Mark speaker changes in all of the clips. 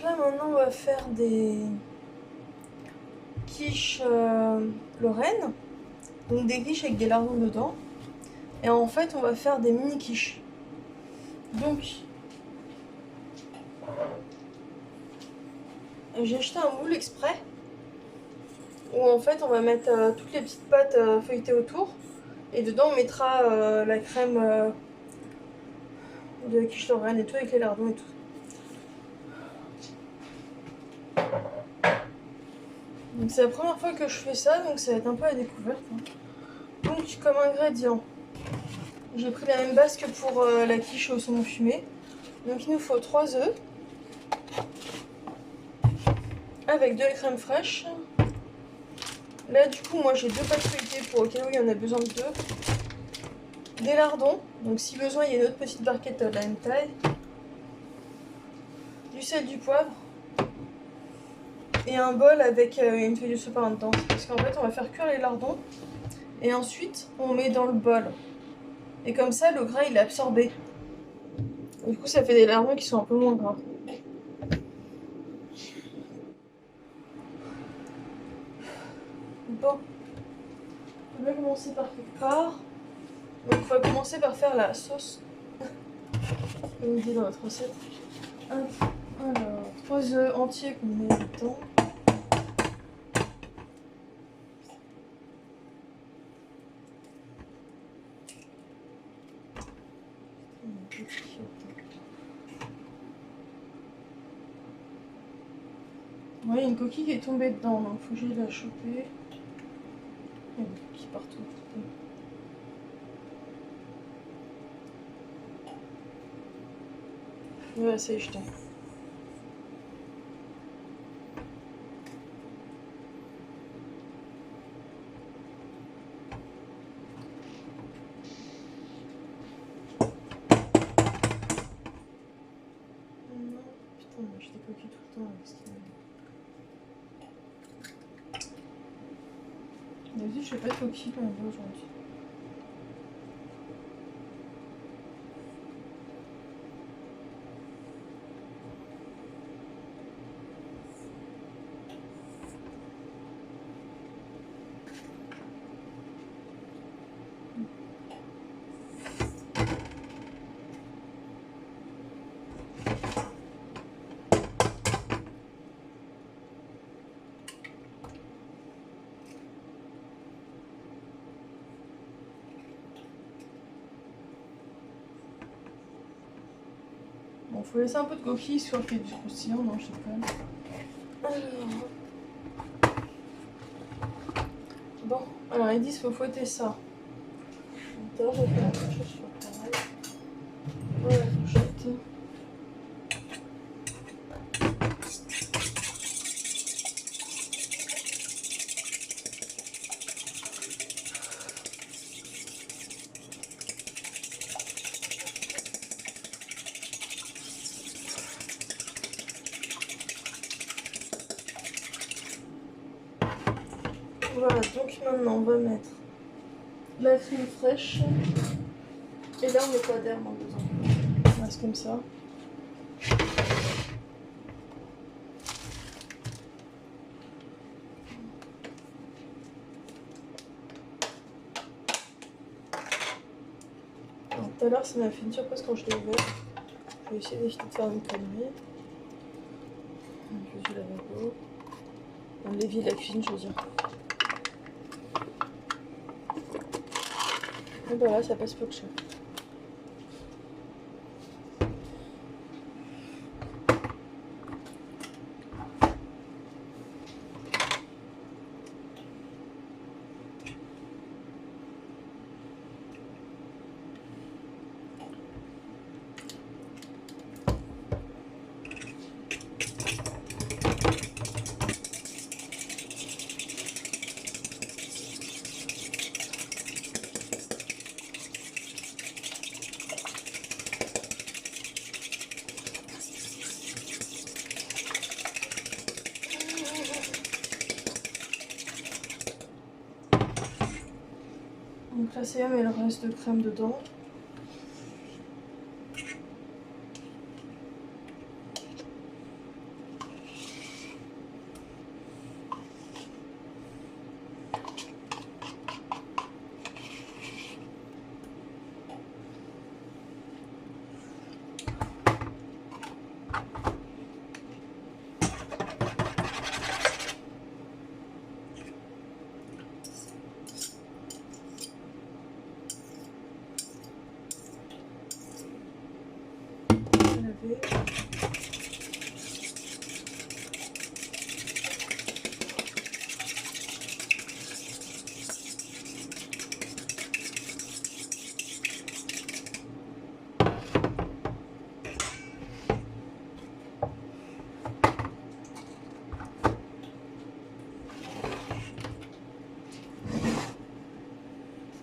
Speaker 1: là maintenant on va faire des quiches Lorraine, donc des quiches avec des lardons dedans. Et en fait on va faire des mini quiches. Donc j'ai acheté un moule exprès où en fait on va mettre toutes les petites pâtes feuilletées autour. Et dedans on mettra la crème de quiche Lorraine et tout avec les lardons et tout. Donc c'est la première fois que je fais ça, donc ça va être un peu à découverte. Donc comme ingrédient, j'ai pris la même base que pour la quiche au saumon fumé. Donc il nous faut 3 œufs avec de la crème fraîche. Là du coup moi j'ai 2 pâtes feuilletées pour au cas où il y en a besoin de 2. Des lardons, donc si besoin il y a une autre petite barquette de la même taille. Du sel, du poivre. Et un bol avec une feuille de sopalin dedans. Parce qu'en fait on va faire cuire les lardons. Et ensuite on met dans le bol. Et comme ça le gras il est absorbé. Du coup ça fait des lardons qui sont un peu moins gras. Bon, on va commencer par quelque part. Donc on va commencer par faire la sauce. Comme dit dans notre recette. Alors, 3 œufs entiers qu'on met dedans. Ouais, il y a une coquille qui est tombée dedans, donc faut que j'aille la choper. Il y a une coquille partout. Ouais, ça y est, jeté. Non, putain, j'ai des coquilles tout le temps avec ce qu'il y a. Vas-y, je fais pas de coquilles quand même aujourd'hui. Bon, faut laisser un peu de coquilles sur qu'il y ait du croustillant, non, je sais pas. Alors. Bon, alors ils disent qu'il faut fouetter ça. Attends, je vais faire la même chose sur le pareil. Voilà, fourchette. Voilà, donc maintenant on va mettre la crème fraîche. Et là on met pas d'air dans besoin. On reste comme ça. Alors, tout à l'heure ça m'a fait une surprise quand je l'ai ouvert. Je vais essayer d'éviter de faire une connerie. Je vais la lavabo. L'évier de la cuisine, je veux dire. Et voilà, ça passe peu de chat. Donc là c'est mais le reste de crème dedans. chauffer.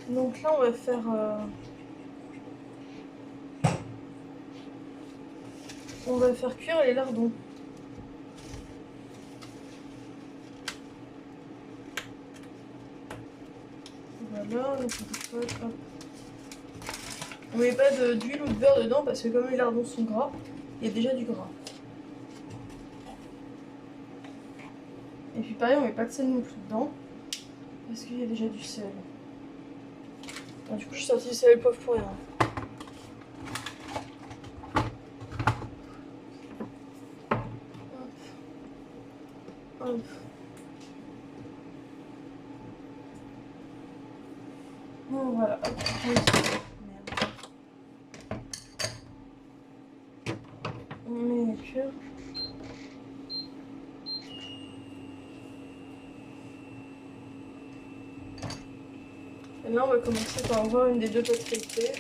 Speaker 1: Donc là, on va faire cuire les lardons. Voilà, donc on met pas d'huile ou de beurre dedans parce que comme les lardons sont gras, il y a déjà du gras. Et puis pareil, on met pas de sel non plus dedans parce qu'il y a déjà du sel. Alors, du coup, je suis sortie du sel et le poivre pour rien. Hop. Hop. Bon, voilà. Hop. On met les cuir. Et là, on va commencer par avoir une des deux pâtes feuilletées.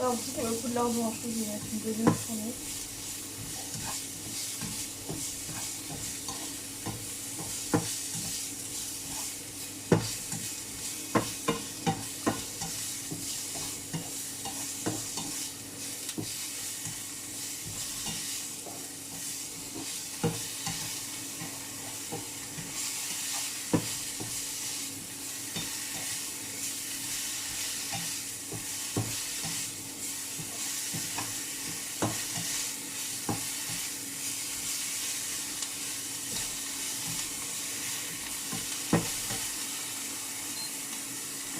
Speaker 1: Alors, ensuite, il y a beaucoup de lardons, je vais mettre une deuxième fournée.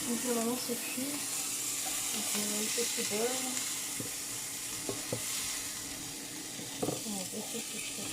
Speaker 1: Donc là, maintenant, c'est cuit. Donc, on va mettre ce beurre. On va baisser ce beurre.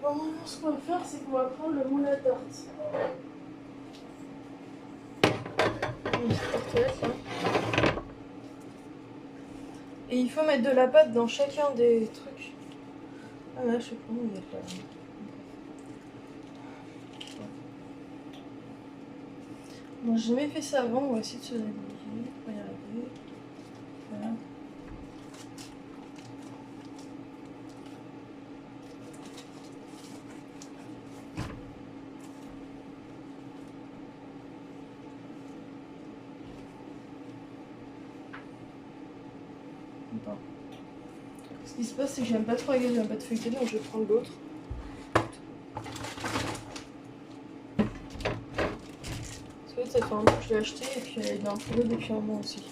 Speaker 1: Bon, maintenant, ce qu'on va faire, c'est qu'on va prendre le moule à tarte. Une petite tartelette, là. Et il faut mettre de la pâte dans chacun des trucs. Ah là, je sais pas où il y a de la... Bon, j'ai jamais fait ça avant, on va essayer de se débrouiller. On va y arriver. Voilà. Bon. Ce qui se passe, c'est que j'aime pas trop la gueule de la pâte feuilletée, donc je vais prendre l'autre. Parce que ça fait un moment que je l'ai acheté et puis elle est dans un peu depuis un moment aussi.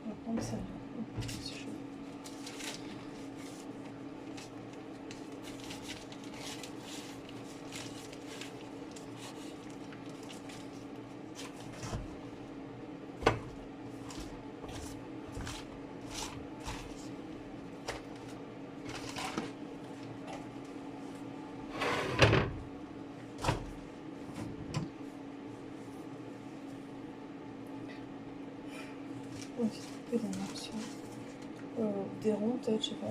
Speaker 1: On va prendre celle-là. C'est chaud. On va essayer de couper des morceaux. Des ronds peut-être, je sais pas.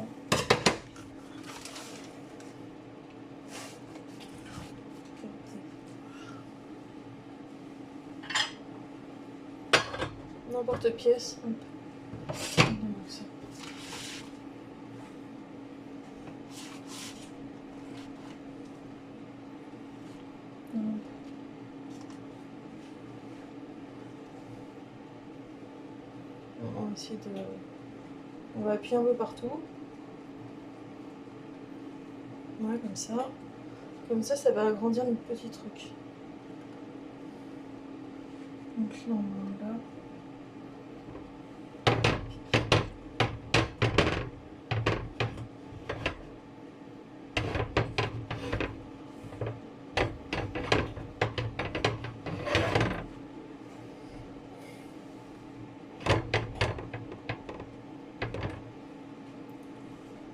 Speaker 1: N'importe pièce. Hop. Donc ça. On va essayer de... On va appuyer un peu partout. Ouais, comme ça. Comme ça va agrandir notre petit truc. Donc là, on met là.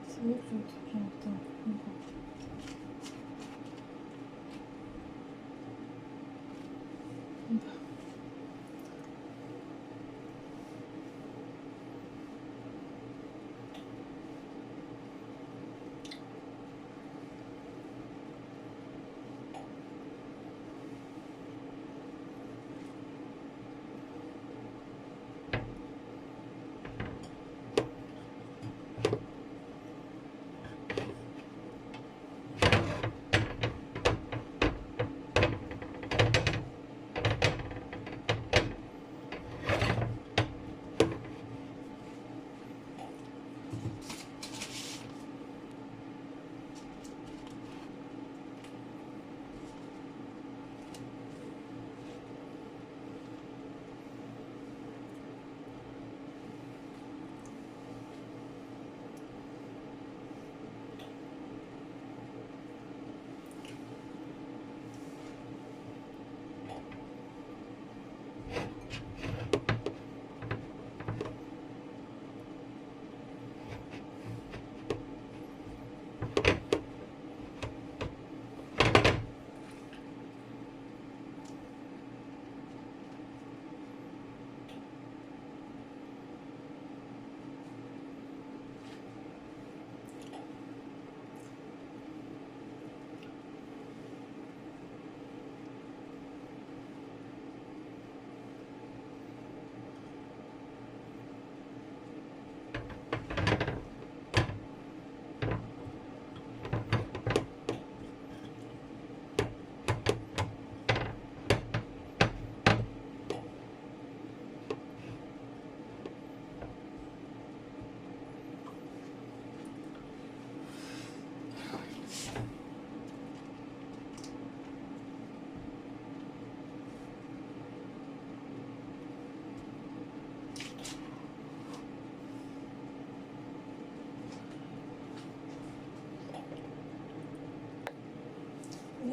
Speaker 1: C'est mieux que l'autre. Putain.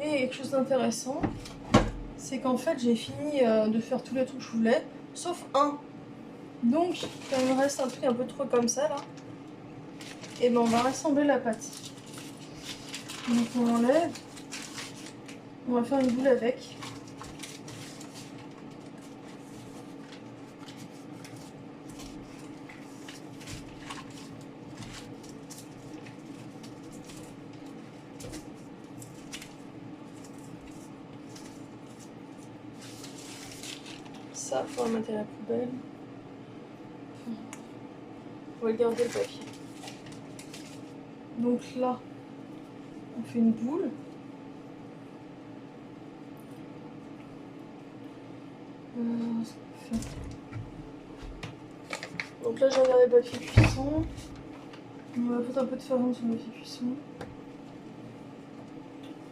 Speaker 1: Et quelque chose d'intéressant, c'est qu'en fait j'ai fini de faire tous les trucs que je voulais, sauf un. Donc, quand il me reste un truc un peu trop comme ça là, et ben on va rassembler la pâte. Donc on enlève, on va faire une boule avec. Ça, faut le mettre à la poubelle. On va garder le papier. Donc là, on fait une boule. Donc là, j'ai regardé le papier cuisson. On va foutre un peu de farine sur le papier cuisson.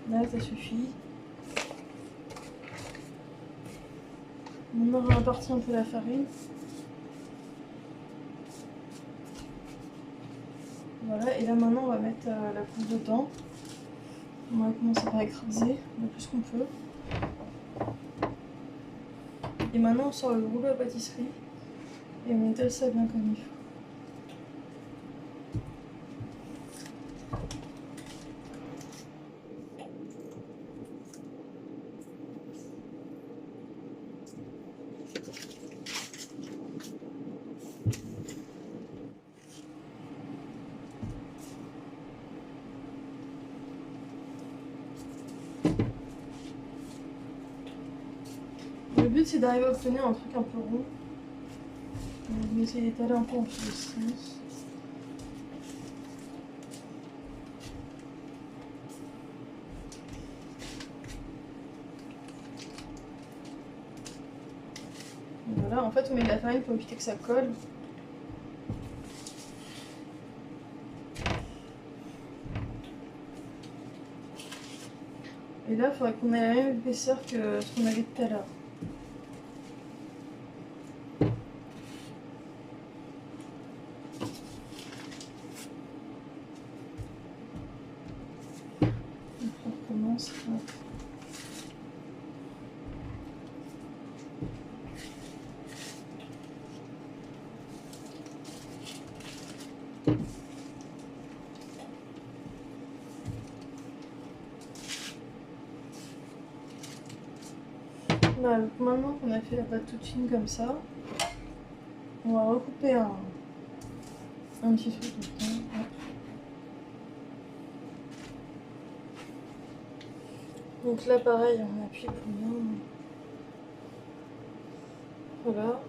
Speaker 1: Là, ça suffit. Maintenant, on va répartir un peu la farine. Voilà, et là maintenant, on va mettre la poule dedans. On va commencer par écraser le plus qu'on peut. Et maintenant, on sort le rouleau à pâtisserie et on étale ça bien comme il faut. Le but c'est d'arriver à obtenir un truc un peu rond. Je vais essayer d'étaler un peu en tous les sens. Voilà, en fait on met de la farine pour éviter que ça colle. Et là il faudrait qu'on ait la même épaisseur que ce qu'on avait tout à l'heure. On recommence. Voilà, donc maintenant qu'on a fait la pâte toute fine comme ça, on va recouper un petit truc de pain. Donc là pareil, on appuie pour bien. Voilà.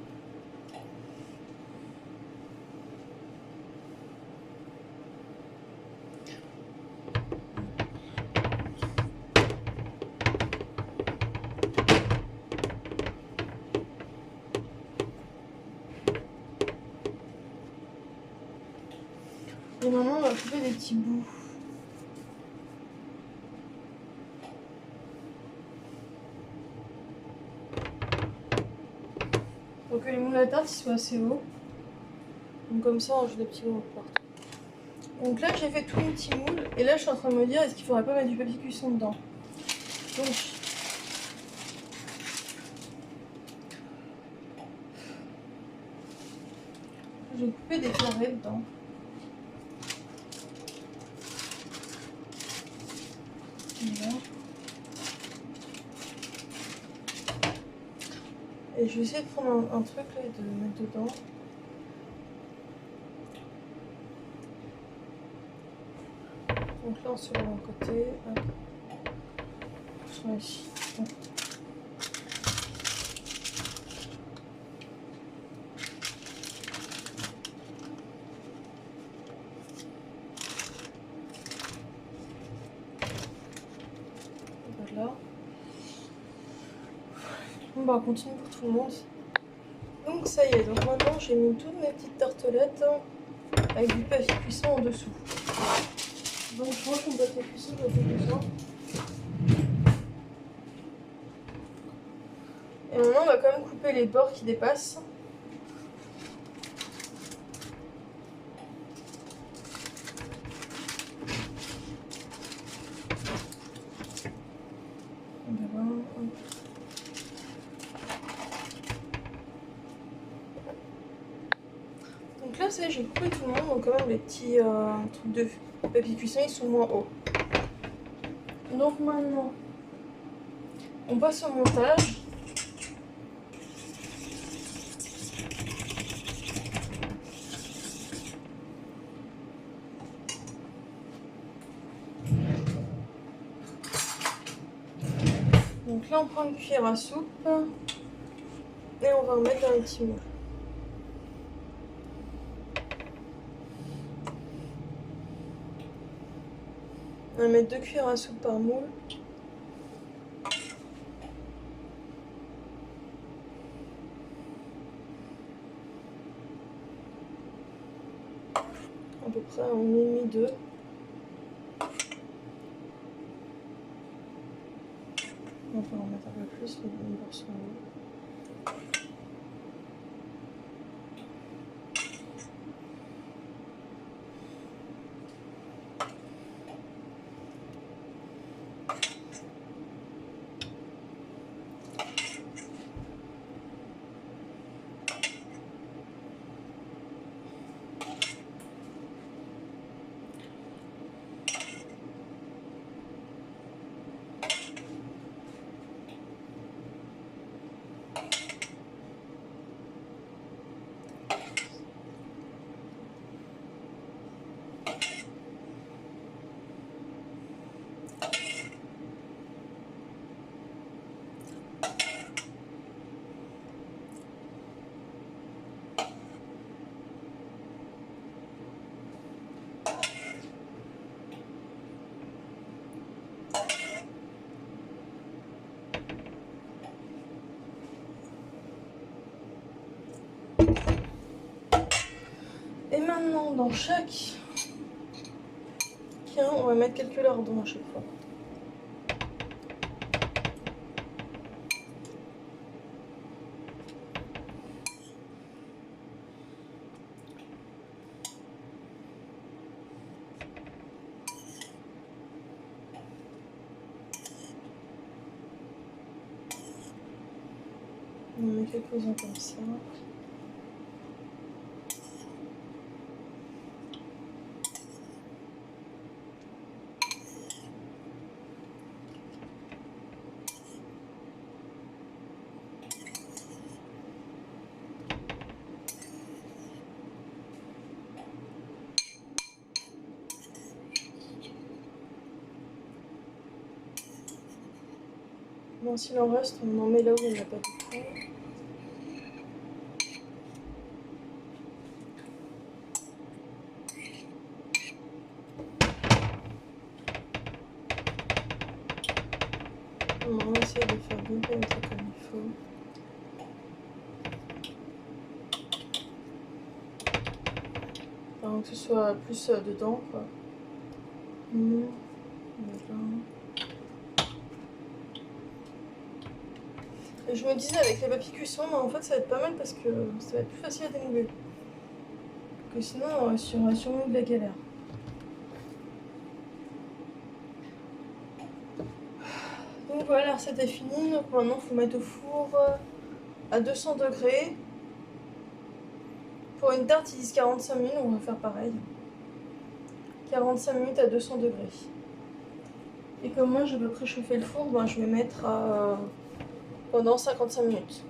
Speaker 1: Et maintenant on va couper des petits bouts. Pour que les moules à tarte soient assez hauts. Donc comme ça on joue des petits bouts partout. Donc là j'ai fait tous mes petits moules et là je suis en train de me dire est-ce qu'il faudrait pas mettre du papier cuisson dedans. Donc je vais couper des carrés dedans. Voilà. Et je vais essayer de prendre un truc là et de le mettre dedans. Donc là on se met d'un côté. Hop. Je mets ici. Hop. Voilà. Bon bah on continue pour tout le monde. Donc ça y est, donc maintenant j'ai mis toutes mes petites tartelettes avec du papier cuisson en dessous. Donc je range mon papier cuisson, j'en ai besoin. Et maintenant on va quand même couper les bords qui dépassent. Voilà. Donc là c'est j'ai coupé tout le monde, donc quand même les petits trucs de papier cuisson ils sont moins hauts. Donc maintenant on passe au montage. Donc là on prend une cuillère à soupe et on va en mettre dans les petits moules. On va mettre 2 cuillères à soupe par moule. À peu près un demi, 2. On peut en mettre un peu plus, mais une portion. maintenant, dans chaque quin, on va mettre quelques lardons à chaque fois. On met quelques-uns comme ça. Bon, s'il en reste, on en met là où il n'y en a pas du tout. On va essayer de faire bien comme ça comme il faut. Enfin, que ce soit plus dedans, quoi. Et je me disais avec les papiers cuisson, en fait ça va être pas mal parce que ça va être plus facile à démouler. Que sinon on aurait sûrement eu de la galère. Donc voilà, la recette est finie. Donc maintenant il faut mettre au four à 200 degrés. Pour une tarte ils disent 45 minutes, on va faire pareil. 45 minutes à 200 degrés. Et comme moi je veux préchauffer le four, ben, je vais mettre pendant 55 minutes.